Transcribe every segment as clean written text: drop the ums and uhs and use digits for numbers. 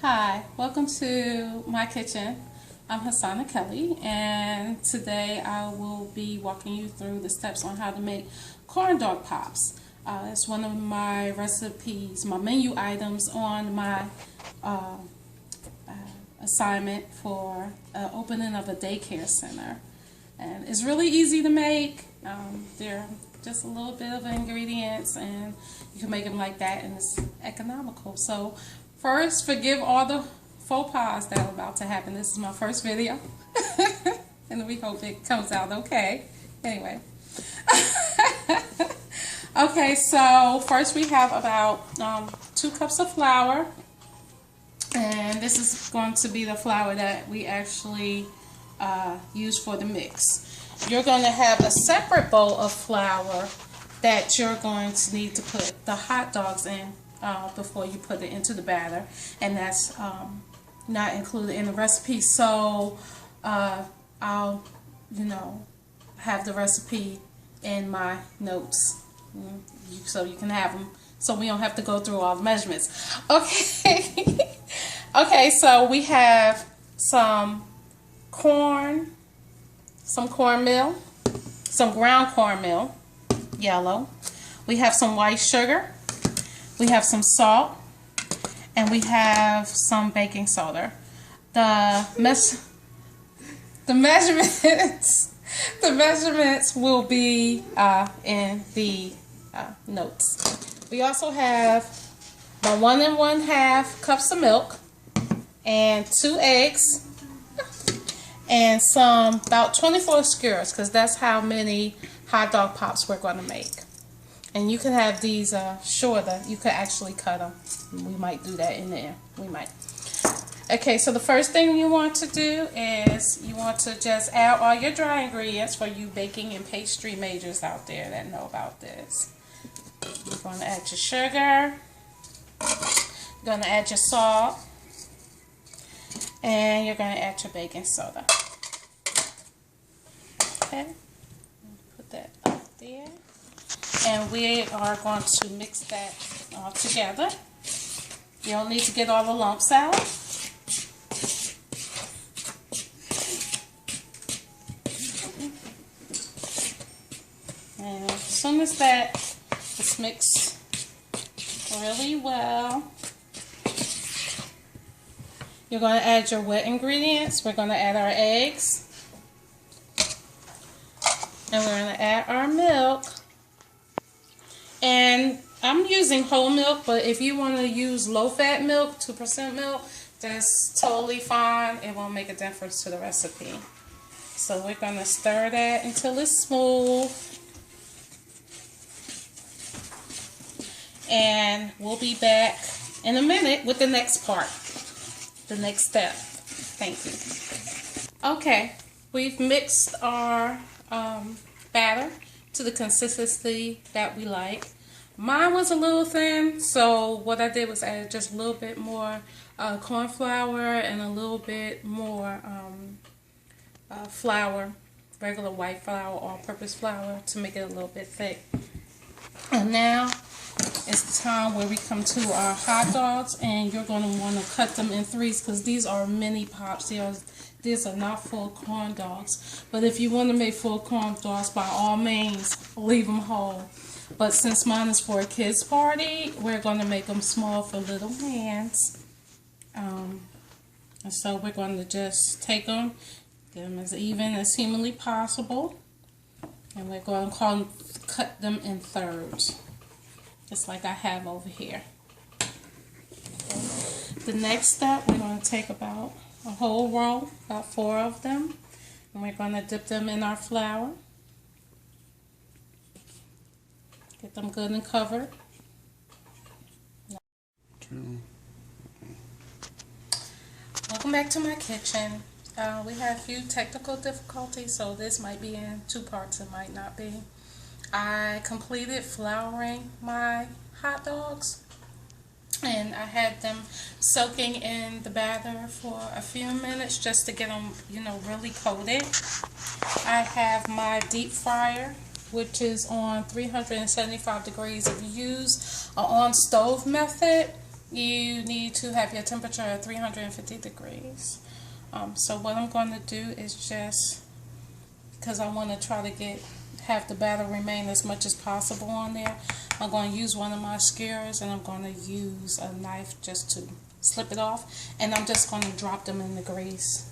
Hi, welcome to my kitchen. I'm Hassana Kelly, and today I will be walking you through the steps on how to make corn dog pops. It's one of my recipes, my menu items on my uh, assignment for opening of a daycare center. And it's really easy to make. They're just a little bit of ingredients, and you can make them like that, and it's economical. So first, forgive all the faux pas that are about to happen. This is my first video, and we hope it comes out okay. Anyway. Okay, so first we have about 2 cups of flour, and this is going to be the flour that we actually use for the mix. You're going to have a separate bowl of flour that you're going to need to put the hot dogs in before you put it into the batter, and that's not included in the recipe. So I'll have the recipe in my notes so you can have them, so we don't have to go through all the measurements. Okay. Okay, so we have some cornmeal, some ground cornmeal, yellow. We have some white sugar. We have some salt, and we have some baking soda. The measurements will be in the notes. We also have my 1 1/2 cups of milk and 2 eggs and some about 24 skewers, because that's how many hot dog pops we're going to make. And you can have these shorter. You could actually cut them. We might do that in there. We might. Okay, so the first thing you want to do is you want to just add all your dry ingredients for you baking and pastry majors out there that know about this. You're going to add your sugar. You're going to add your salt. And you're going to add your baking soda. Okay, put that up there. And we are going to mix that all together. You don't need to get all the lumps out. And as soon as that is mixed really well, you're going to add your wet ingredients. We're going to add our eggs. And we're going to add our milk. And I'm using whole milk, but if you want to use low-fat milk, 2% milk, that's totally fine. It won't make a difference to the recipe. So we're going to stir that until it's smooth. And we'll be back in a minute with the next part, the next step. Thank you. Okay, we've mixed our batter to the consistency that we like. Mine was a little thin, so what I did was add just a little bit more corn flour and a little bit more flour, regular white flour, all-purpose flour, to make it a little bit thick. And now it's the time where we come to our hot dogs, and you're going to want to cut them in 3s because these are mini pops. These are not full corn dogs. But if you want to make full corn dogs, by all means, leave them whole. But since mine is for a kids' party, we're going to make them small for little hands. And so we're going to just take them, get them as even as humanly possible. And we're going to cut them in 3rds. Just like I have over here. The next step, we're going to take about a whole roll, about 4 of them, and we're going to dip them in our flour. Get them good and covered. Welcome back to my kitchen. We had a few technical difficulties, so this might be in 2 parts, it might not be. I completed flouring my hot dogs, and I had them soaking in the batter for a few minutes just to get them, really coated. I have my deep fryer, which is on 375 degrees. If you use an on stove method, you need to have your temperature at 350 degrees. So what I'm going to do is just, because I want to try to have the batter remain as much as possible on there, I'm going to use one of my skewers, and I'm going to use a knife just to slip it off, and I'm just going to drop them in the grease.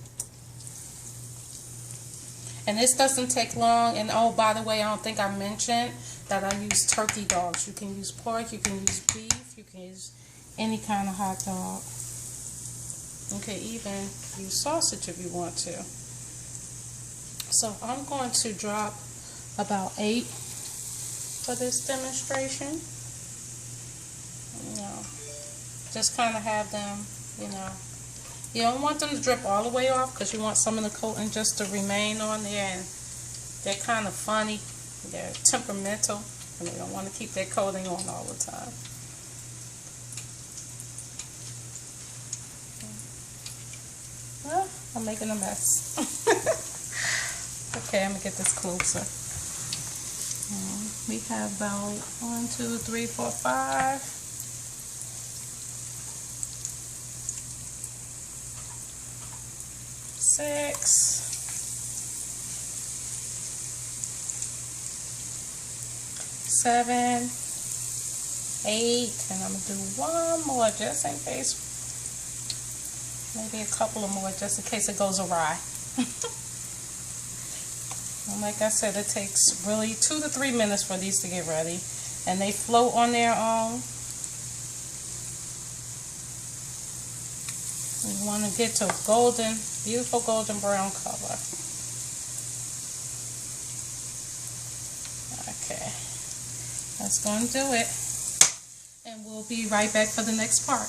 And this doesn't take long. And oh, by the way, I don't think I mentioned that I use turkey dogs. You can use pork, you can use beef, you can use any kind of hot dog. You can even use sausage if you want to. So I'm going to drop about 8 for this demonstration. You know, just kind of have them, you know. You don't want them to drip all the way off because you want some of the coating just to remain on there, and they're kind of funny. They're temperamental, and they don't want to keep their coating on all the time. Well, I'm making a mess. Okay, I'm going to get this closer. We have about 1, 2, 3, 4, 5. 6, 7, 8, and I'm going to do one more just in case, maybe a couple of more just in case it goes awry. And like I said, it takes really 2 to 3 minutes for these to get ready, and they float on their own. You want to get to a golden, beautiful golden brown color. Okay, that's going to do it. And we'll be right back for the next part.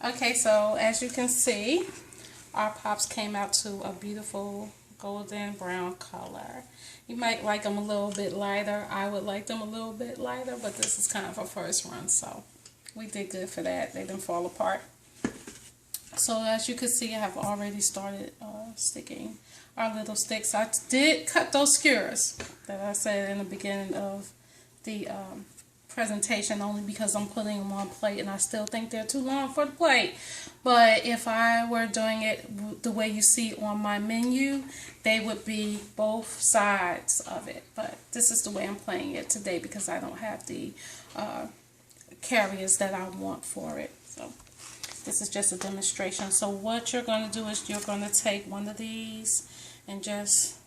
Okay, so as you can see, our pops came out to a beautiful golden brown color. You might like them a little bit lighter. I would like them a little bit lighter, but this is kind of a first run, so we did good for that. They didn't fall apart. So as you can see, I have already started sticking our little sticks. I did cut those skewers that I said in the beginning of the presentation, only because I'm putting them on plate, and I still think they're too long for the plate. But if I were doing it the way you see on my menu, they would be both sides of it. But this is the way I'm playing it today because I don't have the carriers that I want for it. So this is just a demonstration. So what you're going to do is you're going to take one of these and just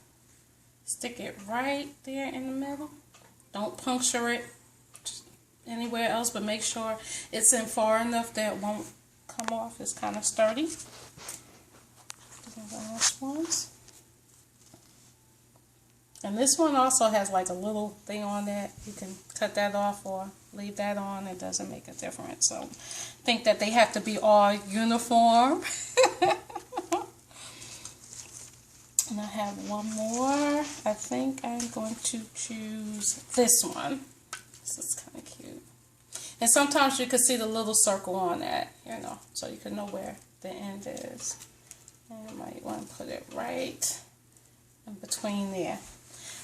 stick it right there in the middle. Don't puncture it anywhere else, but make sure it's in far enough that it won't come off. It's kind of sturdy. The last ones. And this one also has like a little thing on that. You can cut that off or leave that on. It doesn't make a difference. So I think that they have to be all uniform. And I have one more. I think I'm going to choose this one. This is kind of cute. And sometimes you can see the little circle on that, you know, so you can know where the end is. And you might want to put it right in between there.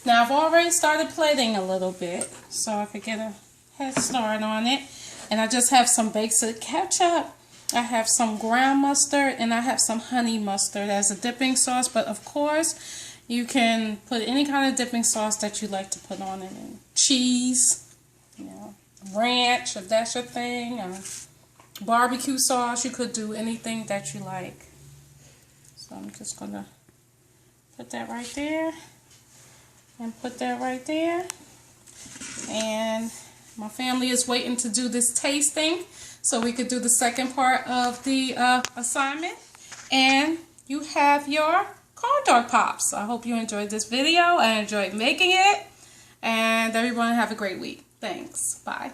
Now I've already started plating a little bit, so I could get a head start on it. And I just have some basic ketchup. I have some ground mustard, and I have some honey mustard as a dipping sauce. But of course, you can put any kind of dipping sauce that you like to put on it. And cheese, you know, ranch if that's your thing, barbecue sauce. You could do anything that you like. So I'm just gonna put that right there and put that right there. And my family is waiting to do this tasting so we could do the second part of the assignment. And you have your corn dog pops. I hope you enjoyed this video. I enjoyed making it. And everyone have a great week. Thanks. Bye.